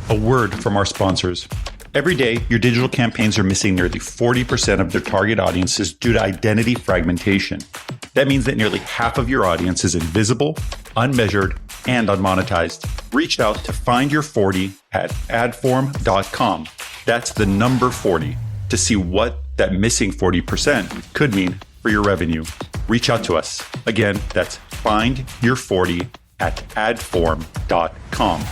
A word from our sponsors. Every day, your digital campaigns are missing nearly 40% of their target audiences due to identity fragmentation. That means that nearly half of your audience is invisible, unmeasured, and unmonetized. Reach out to Find Your 40 at adform.com. That's the number 40 to see what that missing 40% could mean for your revenue. Reach out to us. Again, that's Find Your 40 at adform.com.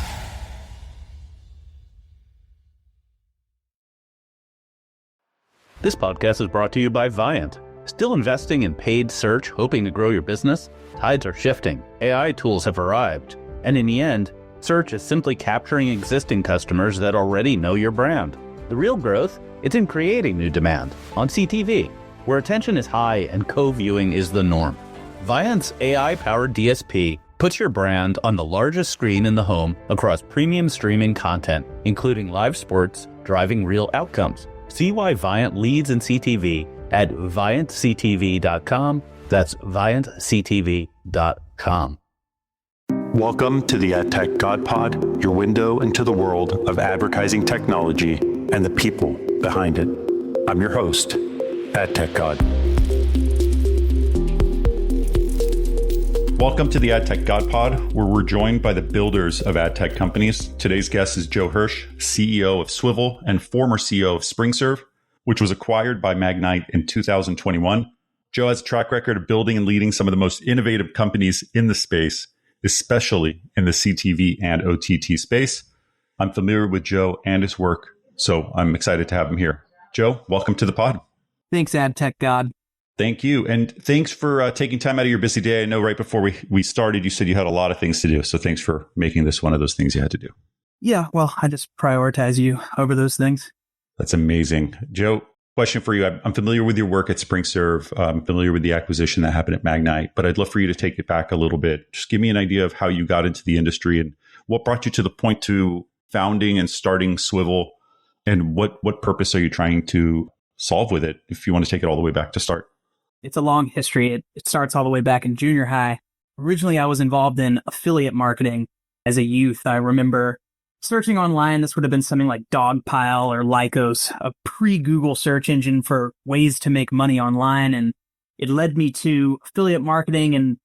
This podcast is brought to you by Viant. Still investing in paid search, hoping to grow your business? Tides are shifting. AI tools have arrived. And in the end, search is simply capturing existing customers that already know your brand. The real growth, it's in creating new demand on CTV, where attention is high and co-viewing is the norm. Viant's AI-powered DSP puts your brand on the largest screen in the home across premium streaming content, including live sports, driving real outcomes. See why Viant leads in CTV at ViantCTV.com. That's ViantCTV.com. Welcome to the AdTech God Pod, your window into the world of advertising technology and the people behind it. I'm your host, AdTech God. Welcome to the AdTech God Pod, where we're joined by the builders of AdTech companies. Today's guest is Joe Hirsch, CEO of Swivel and former CEO of SpringServe, which was acquired by Magnite in 2021. Joe has a track record of building and leading some of the most innovative companies in the space, especially in the CTV and OTT space. I'm familiar with Joe and his work, so I'm excited to have him here. Joe, welcome to the pod. Thanks, AdTech God. Thank you. And thanks for taking time out of your busy day. I know right before we started, you said you had a lot of things to do. So thanks for making this one of those things you had to do. Yeah, well, I just prioritize you over those things. That's amazing. Joe, question for you. I'm familiar with your work at SpringServe. I'm familiar with the acquisition that happened at Magnite, but I'd love for you to take it back a little bit. Just give me an idea of how you got into the industry and what brought you to the point to founding and starting Swivel, and what purpose are you trying to solve with it, if you want to take it all the way back to start. It's a long history. It starts all the way back in junior high. Originally, I was involved in affiliate marketing as a youth. I remember searching online. This would have been something like Dogpile or Lycos, a pre-Google search engine for ways to make money online. And it led me to affiliate marketing. And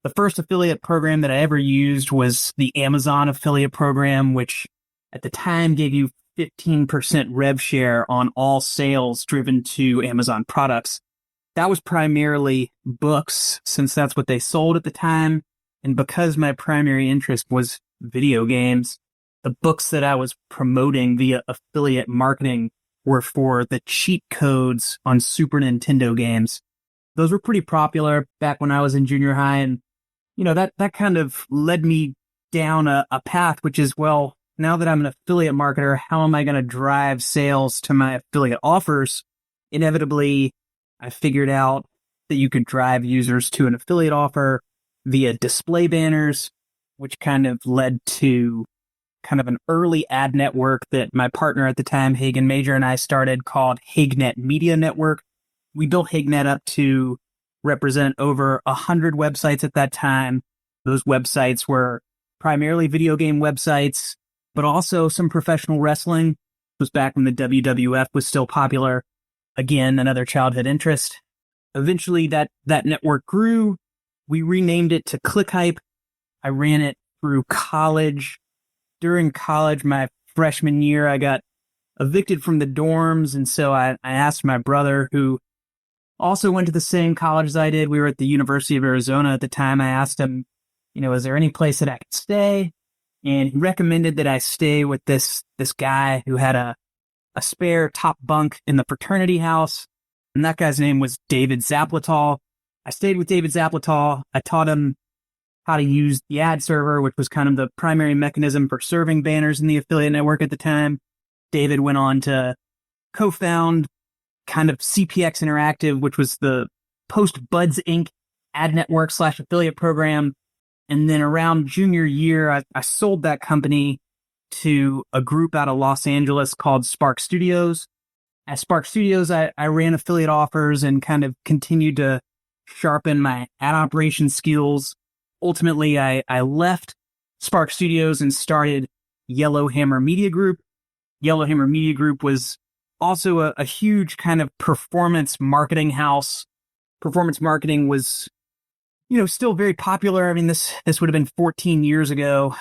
the first affiliate program that I ever used was the Amazon affiliate program, which at the time gave you 15% rev share on all sales driven to Amazon products. That was primarily books, since that's what they sold at the time. And because my primary interest was video games, the books that I was promoting via affiliate marketing were for the cheat codes on Super Nintendo games. Those were pretty popular back when I was in junior high. And, that kind of led me down a path, which is, well, now that I'm an affiliate marketer, how am I going to drive sales to my affiliate offers? Inevitably, I figured out that you could drive users to an affiliate offer via display banners, which kind of led to kind of an early ad network that my partner at the time, Hagen Major, and I started called HageNet Media Network. We built HageNet up to represent over 100 websites at that time. Those websites were primarily video game websites, but also some professional wrestling. It was back when the WWF was still popular. Again, another childhood interest. Eventually, that network grew. We renamed it to ClickHype. I ran it through college. During college, my freshman year, I got evicted from the dorms, and so I asked my brother, who also went to the same college as I did. We were at the University of Arizona at the time. I asked him, is there any place that I could stay? And he recommended that I stay with this guy who had a spare top bunk in the fraternity house. And that guy's name was David Zaplatal. I stayed with David Zaplatal. I taught him how to use the ad server, which was kind of the primary mechanism for serving banners in the affiliate network at the time. David went on to co-found kind of CPX Interactive, which was the post-Buds Inc. ad network / affiliate program. And then around junior year, I sold that company to a group out of Los Angeles called Spark Studios. At Spark Studios, I ran affiliate offers and kind of continued to sharpen my ad operation skills. Ultimately, I left Spark Studios and started Yellowhammer Media Group. Yellowhammer Media Group was also a huge kind of performance marketing house. Performance marketing was, still very popular. I mean, this would have been 14 years ago,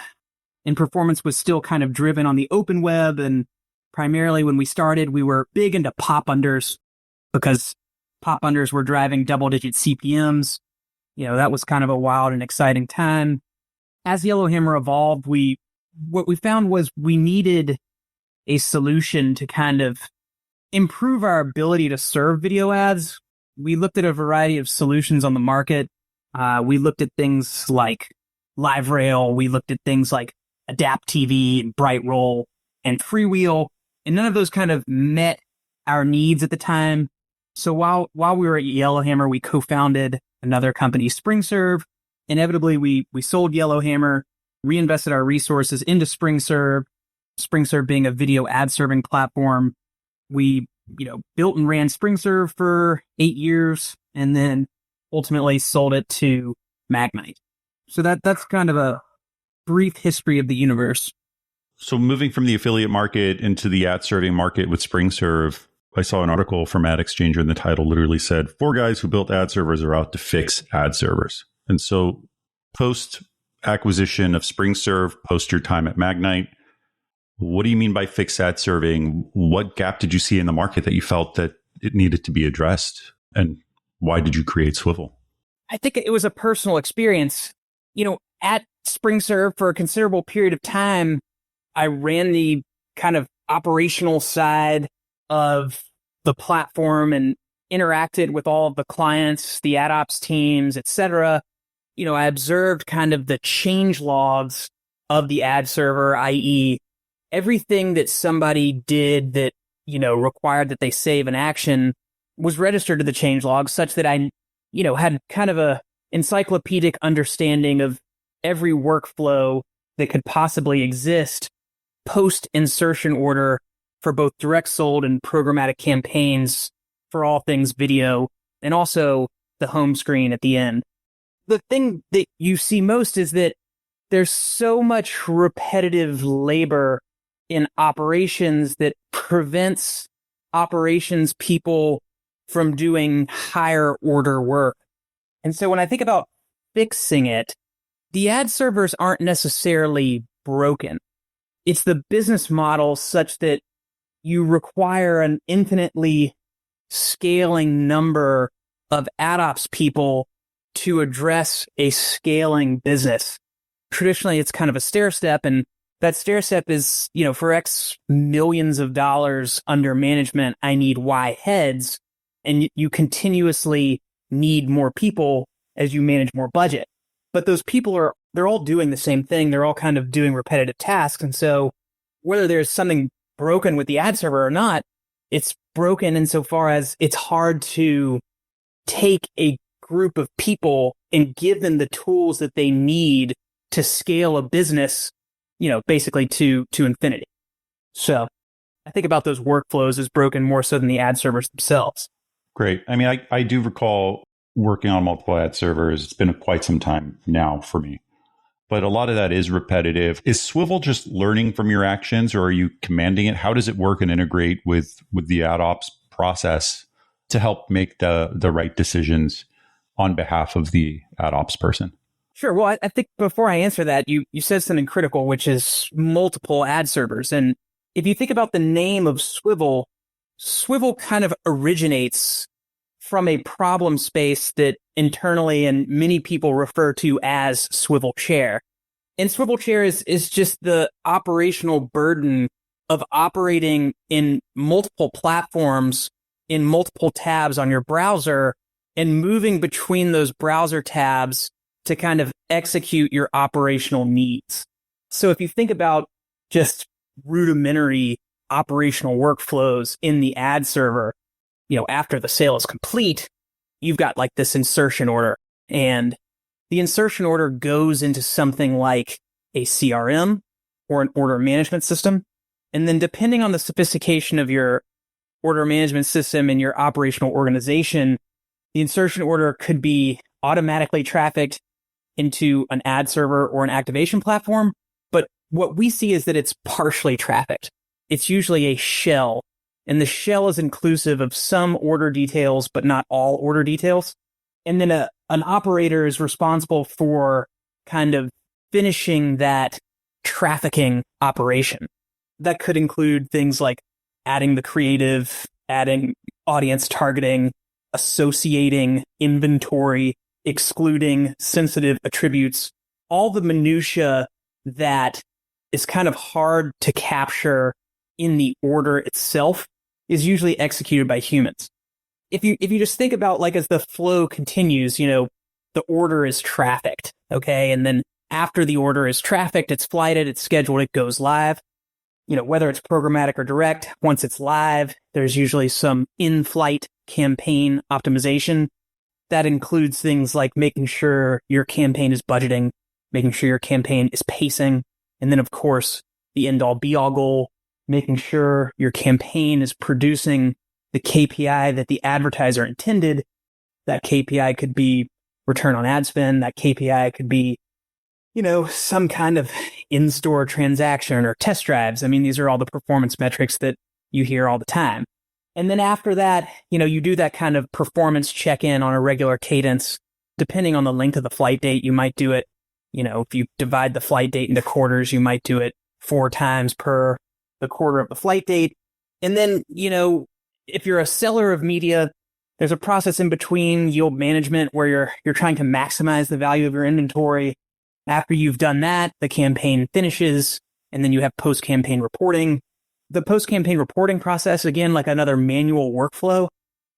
and performance was still kind of driven on the open web. And primarily when we started, we were big into pop unders because pop unders were driving double-digit CPMs. That was kind of a wild and exciting time. As Yellowhammer evolved, what we found was we needed a solution to kind of improve our ability to serve video ads. We looked at a variety of solutions on the market. We looked at things like LiveRail. We looked at things like Adapt TV and BrightRoll and Freewheel, and none of those kind of met our needs at the time. So while we were at Yellowhammer, we co-founded another company, SpringServe. Inevitably, we sold Yellowhammer, reinvested our resources into SpringServe. SpringServe being a video ad serving platform. We, built and ran SpringServe for 8 years, and then ultimately sold it to Magnite. So that's kind of a brief history of the universe. So moving from the affiliate market into the ad serving market with SpringServe, I saw an article from Ad Exchanger, and the title literally said, 4 guys who built ad servers are out to fix ad servers. And so post acquisition of SpringServe, post your time at Magnite, what do you mean by fix ad serving? What gap did you see in the market that you felt that it needed to be addressed? And why did you create Swivel? I think it was a personal experience. At SpringServe for a considerable period of time, I ran the kind of operational side of the platform and interacted with all of the clients, the AdOps teams, etc. I observed kind of the change logs of the ad server, i.e., everything that somebody did that, required that they save an action was registered to the change log such that I, had kind of a encyclopedic understanding of every workflow that could possibly exist post insertion order for both direct sold and programmatic campaigns for all things video, and also the home screen at the end. The thing that you see most is that there's so much repetitive labor in operations that prevents operations people from doing higher order work. And so when I think about fixing it, the ad servers aren't necessarily broken. It's the business model such that you require an infinitely scaling number of AdOps people to address a scaling business. Traditionally, it's kind of a stair step, and that stair step is, for X millions of dollars under management, I need Y heads, and you continuously need more people as you manage more budget. But those people they're all doing the same thing. They're all kind of doing repetitive tasks. And so whether there's something broken with the ad server or not, it's broken insofar as it's hard to take a group of people and give them the tools that they need to scale a business, basically to infinity. So I think about those workflows as broken more so than the ad servers themselves. Great. I mean, I do recall working on multiple ad servers. It's been quite some time now for me. But a lot of that is repetitive. Is Swivel just learning from your actions, or are you commanding it? How does it work and integrate with the AdOps process to help make the right decisions on behalf of the AdOps person? Sure. Well, I think before I answer that, you said something critical, which is multiple ad servers. And if you think about the name of Swivel kind of originates from a problem space that internally and many people refer to as swivel chair. And swivel chair is just the operational burden of operating in multiple platforms, in multiple tabs on your browser, and moving between those browser tabs to kind of execute your operational needs. So if you think about just rudimentary operational workflows in the ad server, after the sale is complete, you've got like this insertion order, and the insertion order goes into something like a CRM or an order management system. And then depending on the sophistication of your order management system and your operational organization, the insertion order could be automatically trafficked into an ad server or an activation platform. But what we see is that it's partially trafficked. It's usually a shell, and the shell is inclusive of some order details, but not all order details. And then an operator is responsible for kind of finishing that trafficking operation. That could include things like adding the creative, adding audience targeting, associating inventory, excluding sensitive attributes, all the minutia that is kind of hard to capture in the order itself is usually executed by humans. If you just think about, like, as the flow continues, the order is trafficked, okay? And then after the order is trafficked, it's flighted, it's scheduled, it goes live. Whether it's programmatic or direct, once it's live, there's usually some in-flight campaign optimization. That includes things like making sure your campaign is budgeting, making sure your campaign is pacing, and then, of course, the end-all be-all goal, making sure your campaign is producing the KPI that the advertiser intended. That KPI could be return on ad spend. That KPI could be, some kind of in-store transaction or test drives. I mean, these are all the performance metrics that you hear all the time. And then after that, you do that kind of performance check-in on a regular cadence. Depending on the length of the flight date, you might do it, if you divide the flight date into quarters, you might do it 4 times per the quarter of the flight date. And then, if you're a seller of media, there's a process in between yield management where you're trying to maximize the value of your inventory. After you've done that, the campaign finishes, and then you have post-campaign reporting. The post-campaign reporting process, again, like another manual workflow,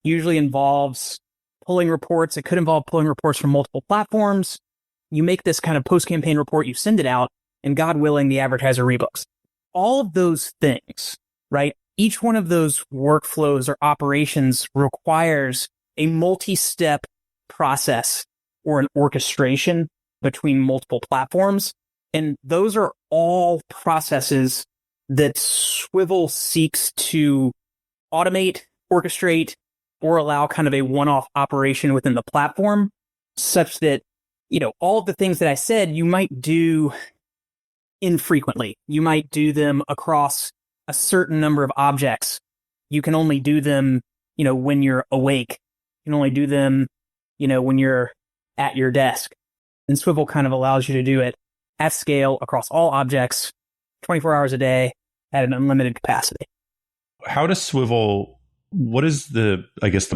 usually involves pulling reports. It could involve pulling reports from multiple platforms. You make this kind of post-campaign report, you send it out, and God willing, the advertiser rebooks. All of those things, right? Each one of those workflows or operations requires a multi-step process or an orchestration between multiple platforms. And those are all processes that Swivel seeks to automate, orchestrate, or allow kind of a one-off operation within the platform, such that, all of the things that I said, you might do infrequently. You might do them across a certain number of objects. You can only do them, when you're awake. You can only do them, when you're at your desk. And Swivel kind of allows you to do it at scale across all objects, 24 hours a day at an unlimited capacity. How does Swivel, what is the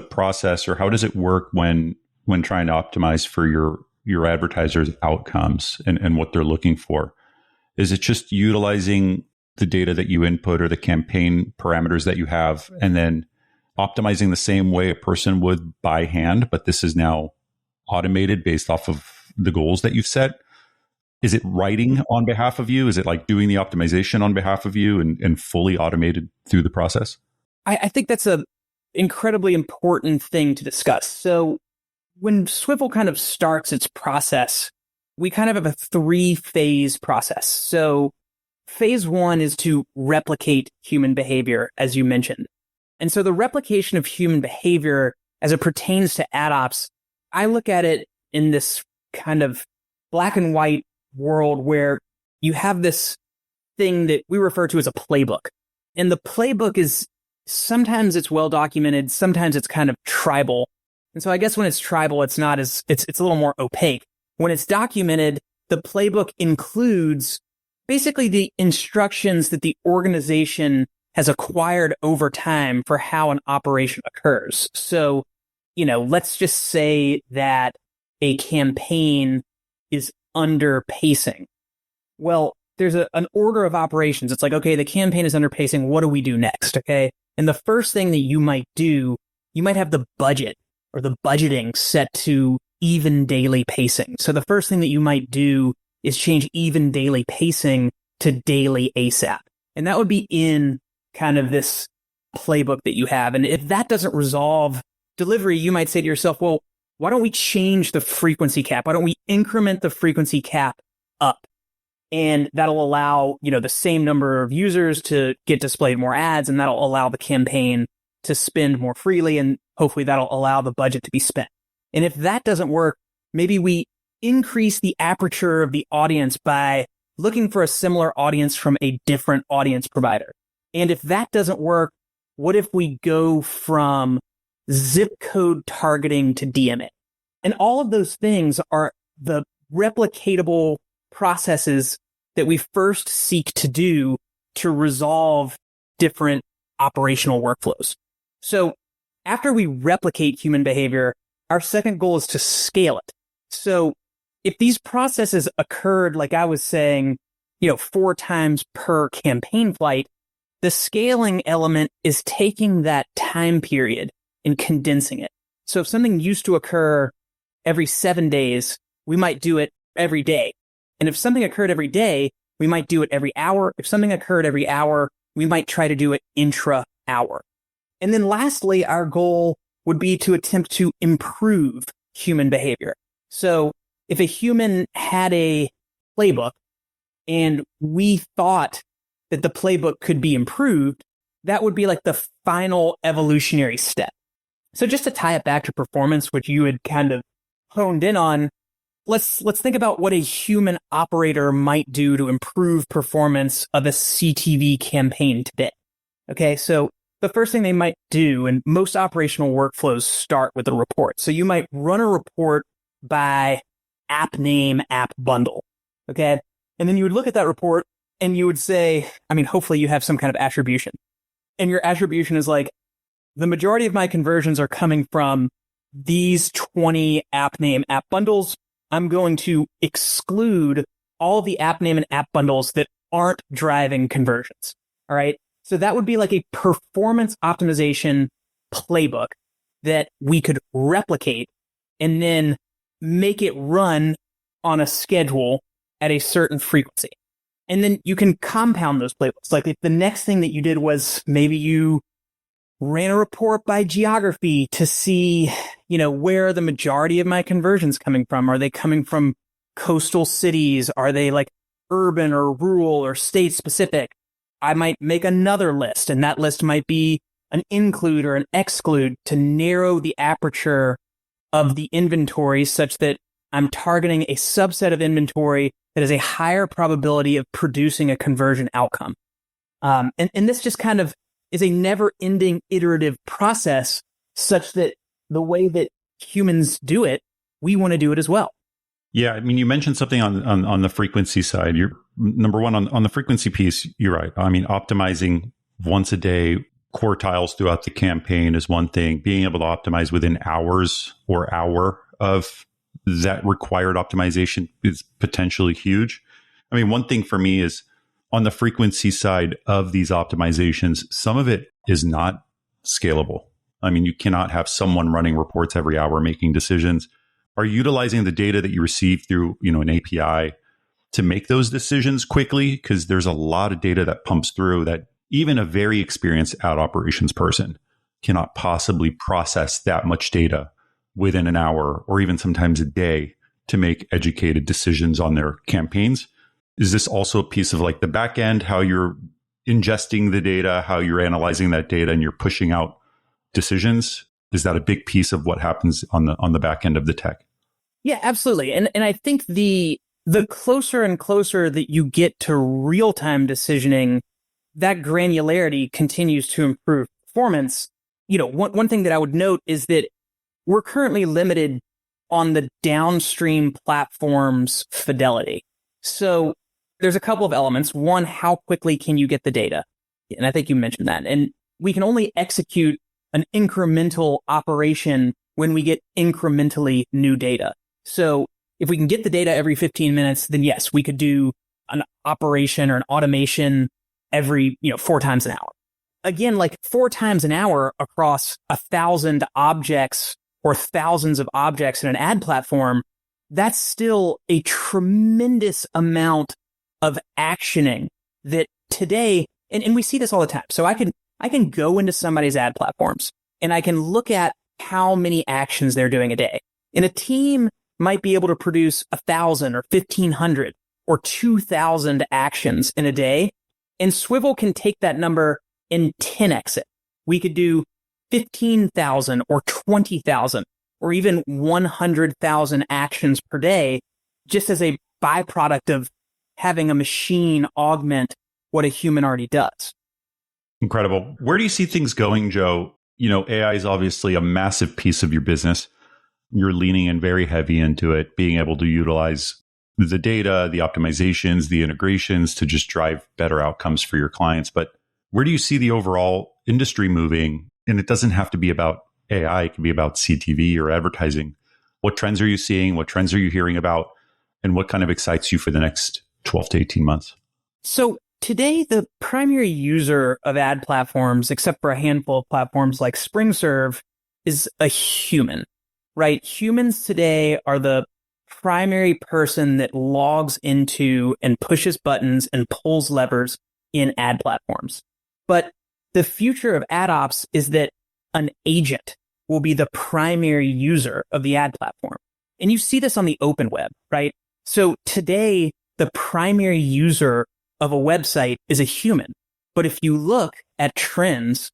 process, or how does it work when trying to optimize for your advertisers' outcomes and what they're looking for? Is it just utilizing the data that you input or the campaign parameters that you have and then optimizing the same way a person would by hand, but this is now automated based off of the goals that you've set? Is it writing on behalf of you? Is it like doing the optimization on behalf of you and fully automated through the process? I think that's an incredibly important thing to discuss. So when Swivel kind of starts its process, we kind of have a 3-phase process. So phase 1 is to replicate human behavior, as you mentioned. And so the replication of human behavior as it pertains to AdOps, I look at it in this kind of black and white world where you have this thing that we refer to as a playbook. And the playbook is, sometimes it's well documented, sometimes it's kind of tribal. And so I guess when it's tribal, it's not as, it's a little more opaque. When it's documented, the playbook includes basically the instructions that the organization has acquired over time for how an operation occurs. So, let's just say that a campaign is under pacing. Well, there's an order of operations. It's like, okay, the campaign is under pacing. What do we do next? Okay. And the first thing that you might do, you might have the budget or the budgeting set to even daily pacing. So the first thing that you might do is change even daily pacing to daily ASAP. And that would be in kind of this playbook that you have. And if that doesn't resolve delivery, you might say to yourself, well, why don't we change the frequency cap? Why don't we increment the frequency cap up? And that'll allow, the same number of users to get displayed more ads, and that'll allow the campaign to spend more freely, and hopefully that'll allow the budget to be spent. And if that doesn't work, maybe we increase the aperture of the audience by looking for a similar audience from a different audience provider. And if that doesn't work, what if we go from zip code targeting to DMA? And all of those things are the replicatable processes that we first seek to do to resolve different operational workflows. So after we replicate human behavior, our second goal is to scale it. So if these processes occurred, like I was saying, 4 times per campaign flight, the scaling element is taking that time period and condensing it. So if something used to occur every 7 days, we might do it every day. And if something occurred every day, we might do it every hour. If something occurred every hour, we might try to do it intra-hour. And then lastly, our goal would be to attempt to improve human behavior. So if a human had a playbook and we thought that the playbook could be improved, that would be like the final evolutionary step. So just to tie it back to performance, which you had kind of honed in on, let's think about what a human operator might do to improve performance of a CTV campaign today. Okay, so the first thing they might do, and most operational workflows start with a report. So you might run a report by app name, app bundle. Okay, and then you would look at that report and you would say, hopefully you have some kind of attribution. And your attribution is like, the majority of my conversions are coming from these 20 app name, app bundles. I'm going to exclude all the app name and app bundles that aren't driving conversions. All right. So that would be like a performance optimization playbook that we could replicate and then make it run on a schedule at a certain frequency. And then you can compound those playbooks. Like if the next thing that you did was maybe you ran a report by geography to see, where are the majority of my conversions coming from? Are they coming from coastal cities? Are they like urban or rural or state specific? I might make another list, and that list might be an include or an exclude to narrow the aperture of the inventory such that I'm targeting a subset of inventory that has a higher probability of producing a conversion outcome. And this just kind of is a never-ending iterative process such that the way that humans do it, we want to do it as well. Yeah, you mentioned something on the frequency side. You're number one on the frequency piece. You're right. Optimizing once a day quartiles throughout the campaign is one thing. Being able to optimize within hours or hour of that required optimization is potentially huge. One thing for me is on the frequency side of these optimizations, some of it is not scalable. You cannot have someone running reports every hour making decisions. Are you utilizing the data that you receive through, an API to make those decisions quickly? Because there's a lot of data that pumps through that even a very experienced ad operations person cannot possibly process that much data within an hour or even sometimes a day to make educated decisions on their campaigns. Is this also a piece of like the back end, how you're ingesting the data, how you're analyzing that data and you're pushing out decisions? Is that a big piece of what happens on the back end of the tech? Yeah, absolutely. And I think the closer and closer that you get to real-time decisioning, that granularity continues to improve performance. One thing that I would note is that we're currently limited on the downstream platform's fidelity. So there's a couple of elements. One, how quickly can you get the data? And I think you mentioned that. And we can only execute an incremental operation when we get incrementally new data. So if we can get the data every 15 minutes, then yes, we could do an operation or an automation every, 4 times an hour. Again, like 4 times an hour across 1,000 objects or thousands of objects in an ad platform, that's still a tremendous amount of actioning that today, and we see this all the time. So I can go into somebody's ad platforms and I can look at how many actions they're doing a day. And a team might be able to produce 1,000 or 1,500 or 2,000 actions in a day. And Swivel can take that number and 10x it. We could do 15,000 or 20,000 or even 100,000 actions per day just as a byproduct of having a machine augment what a human already does. Incredible. Where do you see things going, Joe? AI is obviously a massive piece of your business. You're leaning in very heavy into it, being able to utilize the data, the optimizations, the integrations to just drive better outcomes for your clients. But where do you see the overall industry moving? And it doesn't have to be about AI. It can be about CTV or advertising. What trends are you seeing? What trends are you hearing about? And what kind of excites you for the next 12 to 18 months? So today, the primary user of ad platforms, except for a handful of platforms like SpringServe, is a human, right? Humans today are the primary person that logs into and pushes buttons and pulls levers in ad platforms. But the future of AdOps is that an agent will be the primary user of the ad platform. And you see this on the open web, right? So today, the primary user of a website is a human. But if you look at trends,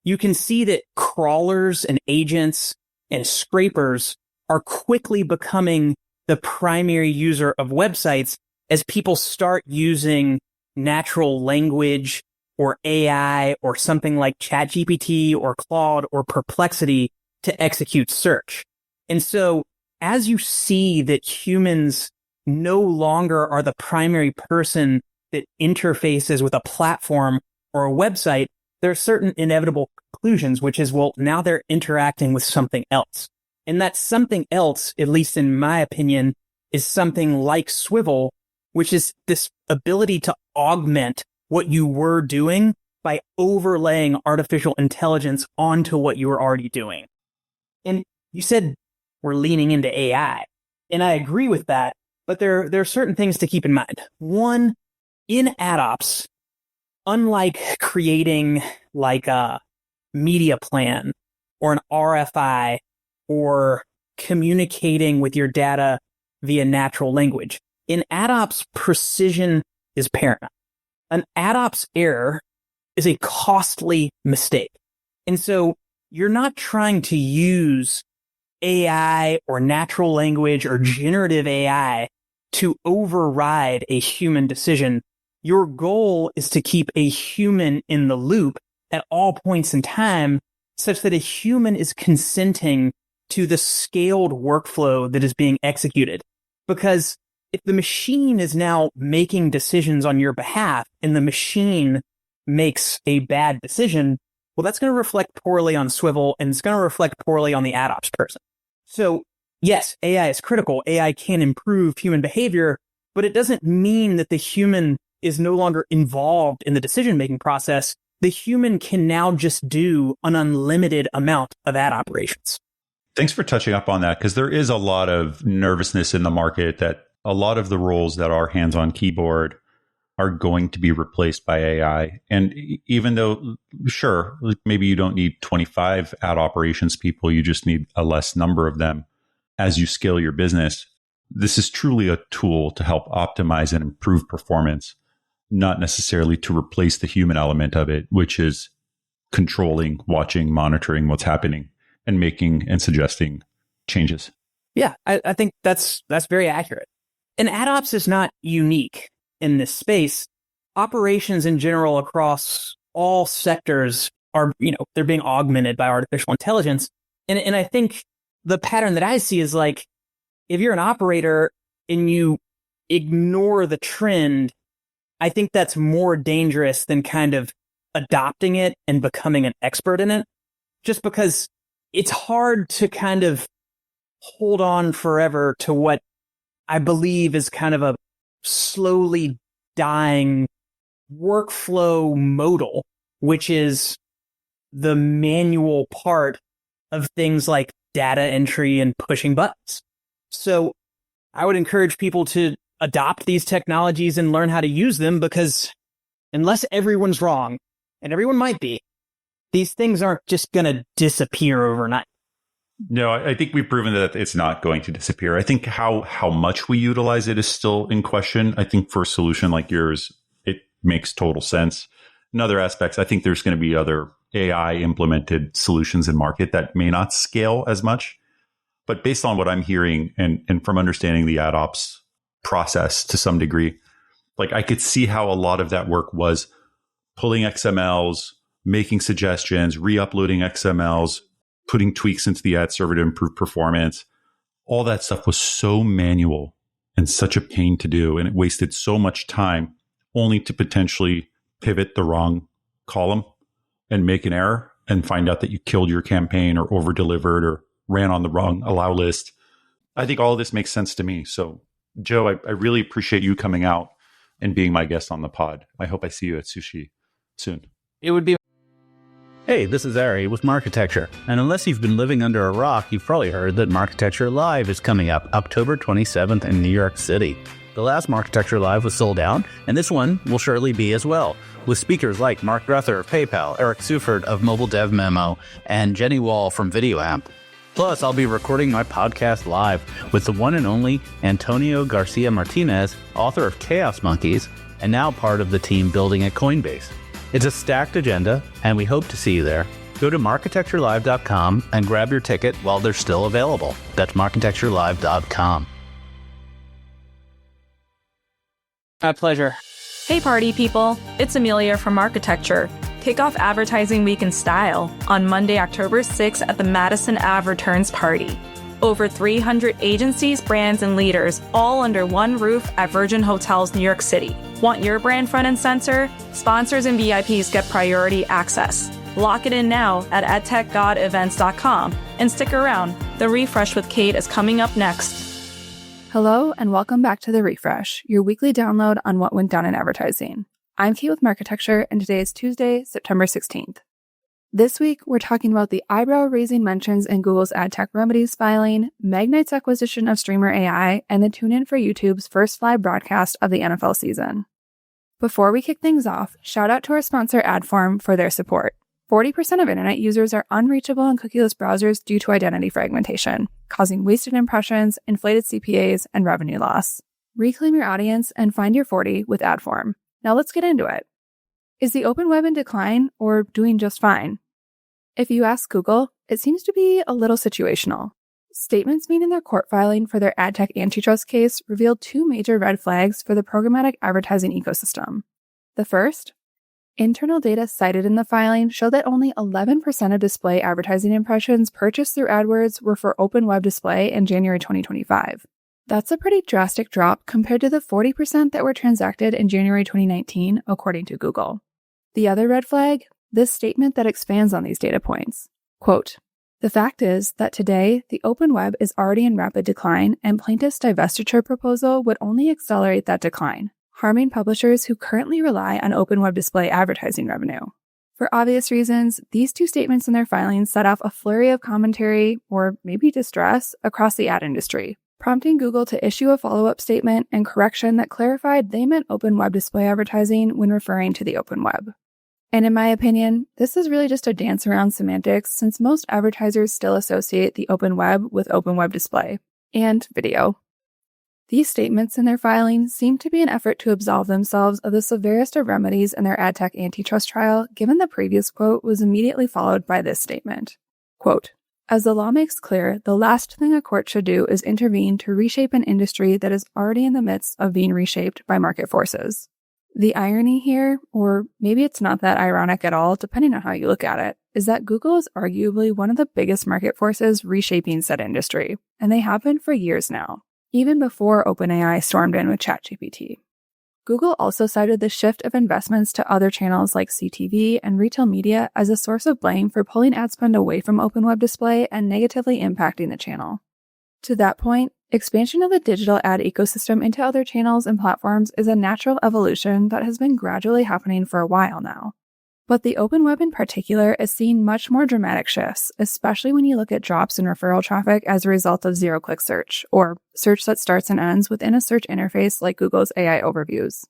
you can see that crawlers and agents and scrapers are quickly becoming the primary user of websites as people start using natural language or AI or something like ChatGPT or Claude or Perplexity to execute search. And so as you see that humans no longer are the primary person that interfaces with a platform or a website, there are certain inevitable conclusions, which is, well, now they're interacting with something else. And that something else, at least in my opinion, is something like Swivel, which is this ability to augment what you were doing by overlaying artificial intelligence onto what you were already doing. And you said we're leaning into AI, and I agree with that, but there are certain things to keep in mind. One, in AdOps, unlike creating like a media plan or an RFI or communicating with your data via natural language, in AdOps, precision is paramount. An AdOps error is a costly mistake. And so you're not trying to use AI or natural language or generative AI to override a human decision. Your goal is to keep a human in the loop at all points in time such that a human is consenting to the scaled workflow that is being executed. Because if the machine is now making decisions on your behalf and the machine makes a bad decision, well, that's going to reflect poorly on Swivel and it's going to reflect poorly on the AdOps person. So yes, AI is critical. AI can improve human behavior, but it doesn't mean that the human is no longer involved in the decision-making process. The human can now just do an unlimited amount of ad operations. Thanks for touching up on that, because there is a lot of nervousness in the market that a lot of the roles that are hands-on keyboard are going to be replaced by AI. And even though, sure, maybe you don't need 25 ad operations people, you just need a less number of them as you scale your business. This is truly a tool to help optimize and improve performance, not necessarily to replace the human element of it, which is controlling, watching, monitoring what's happening, and making and suggesting changes. Yeah, I think that's very accurate. And AdOps is not unique in this space. Operations in general across all sectors are, they're being augmented by artificial intelligence. And I think the pattern that I see is like, if you're an operator and you ignore the trend, I think that's more dangerous than kind of adopting it and becoming an expert in it, just because it's hard to kind of hold on forever to what I believe is kind of a slowly dying workflow modal, which is the manual part of things like data entry and pushing buttons. So I would encourage people to adopt these technologies and learn how to use them, because unless everyone's wrong, and everyone might be, these things aren't just going to disappear overnight. No, I think we've proven that it's not going to disappear. I think how much we utilize it is still in question. I think for a solution like yours, it makes total sense. In other aspects, I think there's going to be other AI implemented solutions in market that may not scale as much. But based on what I'm hearing and from understanding the AdOps process to some degree, Like I could see how a lot of that work was pulling XMLs, making suggestions, re-uploading XMLs, putting tweaks into the ad server to improve performance. All that stuff was so manual and such a pain to do. And it wasted so much time only to potentially pivot the wrong column and make an error and find out that you killed your campaign or over-delivered or ran on the wrong allow list. I think all of this makes sense to me. So, Joe, I really appreciate you coming out and being my guest on the pod. I hope I see you at Sushi soon. It would be. Hey, this is Ari with Marketecture. And unless you've been living under a rock, you've probably heard that Marketecture Live is coming up October 27th in New York City. The last Marketecture Live was sold out, and this one will surely be as well, with speakers like Mark Grether of PayPal, Eric Suford of Mobile Dev Memo, and Jenny Wall from VideoAmp. Plus, I'll be recording my podcast live with the one and only Antonio Garcia Martinez, author of Chaos Monkeys, and now part of the team building at Coinbase. It's a stacked agenda, and we hope to see you there. Go to marketecturelive.com and grab your ticket while they're still available. That's marketecturelive.com. My pleasure. Hey party people, it's Amelia from Marketecture. Kick off Advertising Week in style on Monday, October 6th at the Madison Ave Returns Party. Over 300 agencies, brands, and leaders all under one roof at Virgin Hotels, New York City. Want your brand front and center? Sponsors and VIPs get priority access. Lock it in now at adtechgodevents.com and stick around. The Refresh with Kate is coming up next. Hello, and welcome back to The Refresh, your weekly download on what went down in advertising. I'm Kate with Marketecture, and today is Tuesday, September 16th. This week, we're talking about the eyebrow-raising mentions in Google's ad tech remedies filing, Magnite's acquisition of Streamer AI, and the tune-in for YouTube's first live broadcast of the NFL season. Before we kick things off, shout out to our sponsor Adform for their support. 40% of internet users are unreachable in cookieless browsers due to identity fragmentation, causing wasted impressions, inflated CPAs, and revenue loss. Reclaim your audience and find your 40 with Adform. Now let's get into it. Is the open web in decline or doing just fine? If you ask Google, it seems to be a little situational. Statements made in their court filing for their AdTech antitrust case revealed two major red flags for the programmatic advertising ecosystem. The first, internal data cited in the filing show that only 11% of display advertising impressions purchased through AdWords were for open web display in January 2025. That's a pretty drastic drop compared to the 40% that were transacted in January 2019, according to Google. The other red flag, this statement that expands on these data points. Quote, "The fact is that today, the open web is already in rapid decline, and plaintiff's divestiture proposal would only accelerate that decline, harming publishers who currently rely on open web display advertising revenue." For obvious reasons, these two statements in their filings set off a flurry of commentary, or maybe distress, across the ad industry, prompting Google to issue a follow-up statement and correction that clarified they meant open web display advertising when referring to the open web. And in my opinion, this is really just a dance around semantics, since most advertisers still associate the open web with open web display and video. These statements in their filing seem to be an effort to absolve themselves of the severest of remedies in their AdTech antitrust trial, given the previous quote was immediately followed by this statement. Quote, "As the law makes clear, the last thing a court should do is intervene to reshape an industry that is already in the midst of being reshaped by market forces." The irony here, or maybe it's not that ironic at all, depending on how you look at it, is that Google is arguably one of the biggest market forces reshaping said industry, and they have been for years now, even before OpenAI stormed in with ChatGPT. Google also cited the shift of investments to other channels like CTV and retail media as a source of blame for pulling ad spend away from open web display and negatively impacting the channel. To that point, expansion of the digital ad ecosystem into other channels and platforms is a natural evolution that has been gradually happening for a while now. But the open web in particular is seeing much more dramatic shifts, especially when you look at drops in referral traffic as a result of zero-click search, or search that starts and ends within a search interface like Google's AI overviews.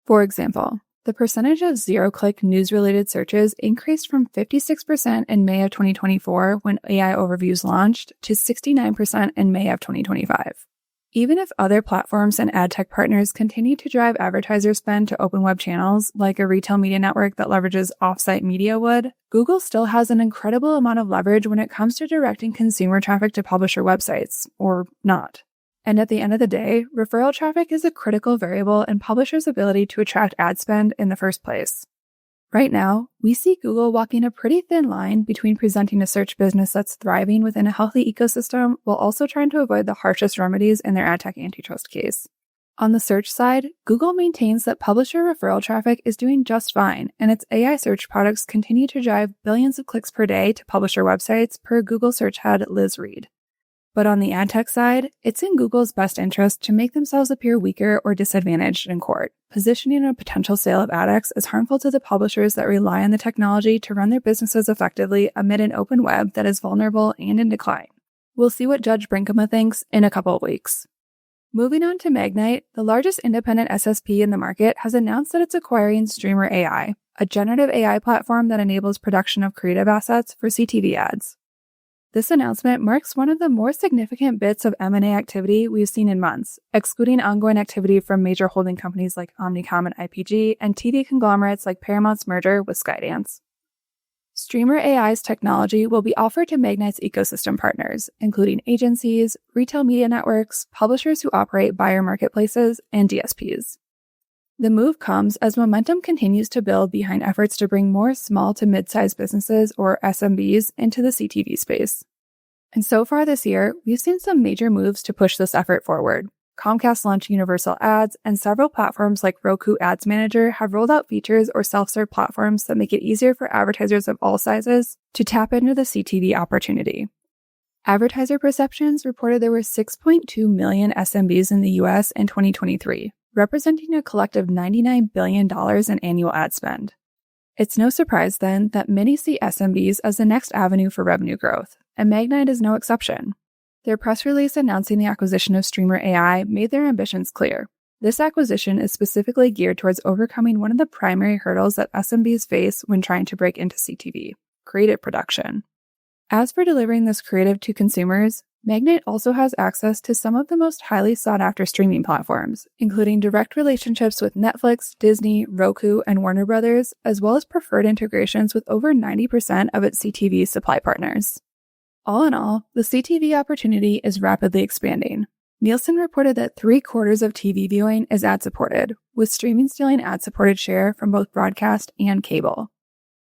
For example, the percentage of zero-click news-related searches increased from 56% in May of 2024 when AI overviews launched to 69% in May of 2025. Even if other platforms and ad tech partners continue to drive advertiser spend to open web channels, like a retail media network that leverages offsite media would, Google still has an incredible amount of leverage when it comes to directing consumer traffic to publisher websites, or not. And at the end of the day, referral traffic is a critical variable in publishers' ability to attract ad spend in the first place. Right now, we see Google walking a pretty thin line between presenting a search business that's thriving within a healthy ecosystem while also trying to avoid the harshest remedies in their ad tech antitrust case. On the search side, Google maintains that publisher referral traffic is doing just fine, and its AI search products continue to drive billions of clicks per day to publisher websites per Google search head Liz Reed. But on the ad tech side, it's in Google's best interest to make themselves appear weaker or disadvantaged in court, positioning a potential sale of AdX as harmful to the publishers that rely on the technology to run their businesses effectively amid an open web that is vulnerable and in decline. We'll see what Judge Brinkema thinks in a couple of weeks. Moving on to Magnite, the largest independent SSP in the market has announced that it's acquiring Streamer AI, a generative AI platform that enables production of creative assets for CTV ads. This announcement marks one of the more significant bits of M&A activity we've seen in months, excluding ongoing activity from major holding companies like Omnicom and IPG and TV conglomerates like Paramount's merger with Skydance. Streamer AI's technology will be offered to Magnite's ecosystem partners, including agencies, retail media networks, publishers who operate buyer marketplaces, and DSPs. The move comes as momentum continues to build behind efforts to bring more small to mid-sized businesses, or SMBs, into the CTV space. And so far this year, we've seen some major moves to push this effort forward. Comcast launched Universal Ads, and several platforms like Roku Ads Manager have rolled out features or self-serve platforms that make it easier for advertisers of all sizes to tap into the CTV opportunity. Advertiser Perceptions reported there were 6.2 million SMBs in the US in 2023, representing a collective $99 billion in annual ad spend. It's no surprise, then, that many see SMBs as the next avenue for revenue growth, and Magnite is no exception. Their press release announcing the acquisition of Streamer AI made their ambitions clear. This acquisition is specifically geared towards overcoming one of the primary hurdles that SMBs face when trying to break into CTV, creative production. As for delivering this creative to consumers, Magnite also has access to some of the most highly sought-after streaming platforms, including direct relationships with Netflix, Disney, Roku, and Warner Brothers, as well as preferred integrations with over 90% of its CTV supply partners. All in all, the CTV opportunity is rapidly expanding. Nielsen reported that 3/4 of TV viewing is ad-supported, with streaming stealing ad-supported share from both broadcast and cable.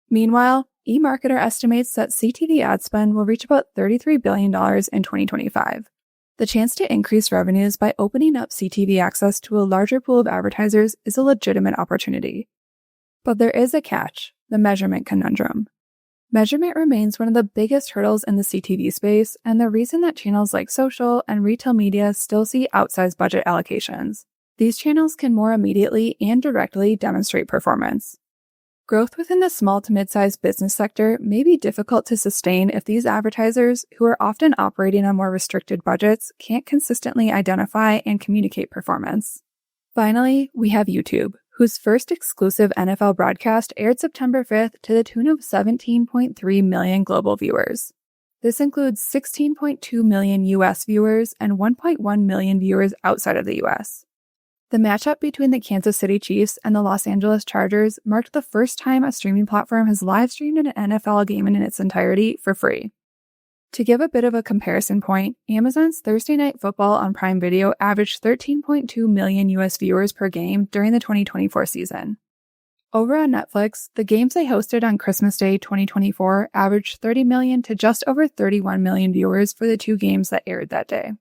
Meanwhile, eMarketer estimates that CTV ad spend will reach about $33 billion in 2025. The chance to increase revenues by opening up CTV access to a larger pool of advertisers is a legitimate opportunity. But there is a catch: the measurement conundrum. Measurement remains one of the biggest hurdles in the CTV space, and the reason that channels like social and retail media still see outsized budget allocations. These channels can more immediately and directly demonstrate performance. Growth within the small to mid-sized business sector may be difficult to sustain if these advertisers, who are often operating on more restricted budgets, can't consistently identify and communicate performance. Finally, we have YouTube, whose first exclusive NFL broadcast aired September 5th to the tune of 17.3 million global viewers. This includes 16.2 million US viewers and 1.1 million viewers outside of the US. The matchup between the Kansas City Chiefs and the Los Angeles Chargers marked the first time a streaming platform has live-streamed an NFL game in its entirety for free. To give a bit of a comparison point, Amazon's Thursday Night Football on Prime Video averaged 13.2 million US viewers per game during the 2024 season. Over on Netflix, the games they hosted on Christmas Day 2024 averaged 30 million to just over 31 million viewers for the two games that aired that day.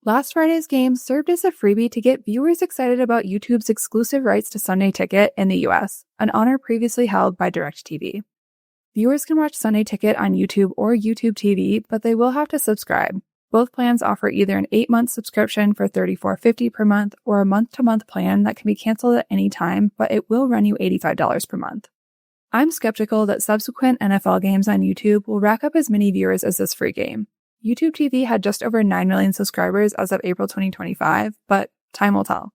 Last Friday's game served as a freebie to get viewers excited about YouTube's exclusive rights to Sunday Ticket in the US, an honor previously held by DirecTV. Viewers can watch Sunday Ticket on YouTube or YouTube TV, but they will have to subscribe. Both plans offer either an 8-month subscription for $34.50 per month or a month-to-month plan that can be canceled at any time, but it will run you $85 per month. I'm skeptical that subsequent NFL games on YouTube will rack up as many viewers as this free game. YouTube TV had just over 9 million subscribers as of April 2025, but time will tell.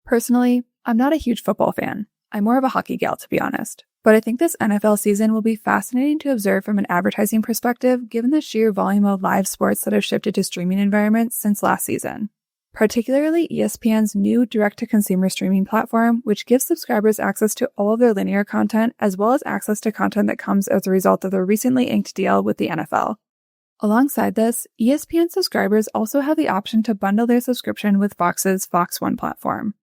Personally, I'm not a huge football fan. I'm more of a hockey gal, to be honest. But I think this NFL season will be fascinating to observe from an advertising perspective, given the sheer volume of live sports that have shifted to streaming environments since last season. Particularly ESPN's new direct-to-consumer streaming platform, which gives subscribers access to all of their linear content, as well as access to content that comes as a result of the recently inked deal with the NFL. Alongside this, ESPN subscribers also have the option to bundle their subscription with Fox's Fox One platform.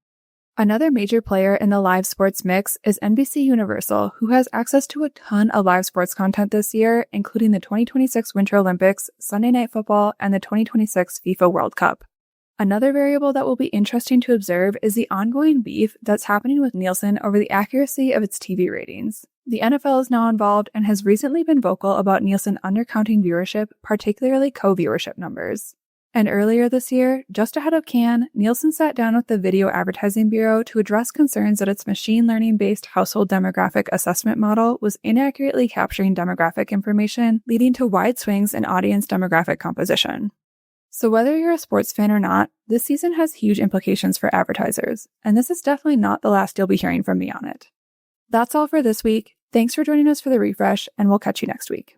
Another major player in the live sports mix is NBC Universal, who has access to a ton of live sports content this year, including the 2026 Winter Olympics, Sunday Night Football, and the 2026 FIFA World Cup. Another variable that will be interesting to observe is the ongoing beef that's happening with Nielsen over the accuracy of its TV ratings. The NFL is now involved and has recently been vocal about Nielsen undercounting viewership, particularly co-viewership numbers. And earlier this year, just ahead of Cannes, Nielsen sat down with the Video Advertising Bureau to address concerns that its machine learning-based household demographic assessment model was inaccurately capturing demographic information, leading to wide swings in audience demographic composition. So whether you're a sports fan or not, this season has huge implications for advertisers, and this is definitely not the last you'll be hearing from me on it. That's all for this week. Thanks for joining us for the refresh, and we'll catch you next week.